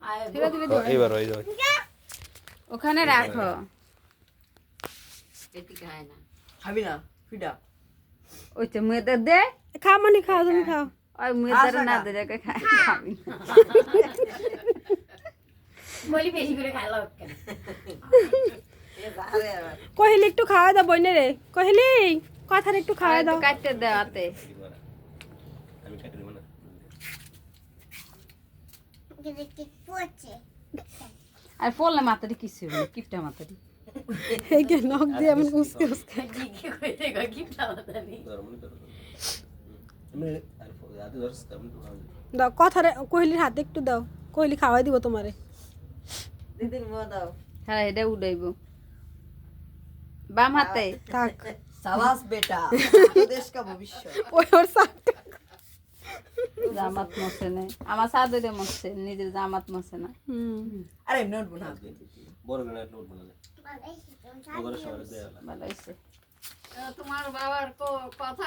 ফেলে দিলে ধরে এইবার ওই যাবে ওখানে রাখো এটি খায় না খাবি না ফিডা ওই তো মেয়েদের দে খাও মানে খাও তুমি খাও ওই মেয়েদের না দে রেখে খাবি না। বলি বেশি করে খাইলো কেন কহিলি একটু খাওয়া দাও বইনে রে কহিলি কথার একটু খাওয়া দাও কাটতে দেওয়াতে আমি কেটে দেব না আর পড়লে মাথাটি কিছু হবে না, কিপটা মাথাটি এই কে নখ দিয়ে এমন উসকে উসকে কি করে দেখো কি খাওয়া নেই ধর মনে করো আমি আর রাতে ধরছ তেমন তো খাওয়া দাও কথারে কহিলির হাতে একটু দাও কহিলি খাওয়াই দিব তোমারে দিদির মো দাও হ্যাঁ এটা উড়াইব বাম হাতে থাক সাবাস বেটা দেশ কা ভবিষ্যৎ ওই ওর সাথে জামাত মশে নেই আমার সাদরে মশে নিজের জামাত মশে না আরে নোট বনা বড় গানা লোড বানালে ওগরে সবাই দেয়া ভালো হয়েছে তোমার বাবার কথা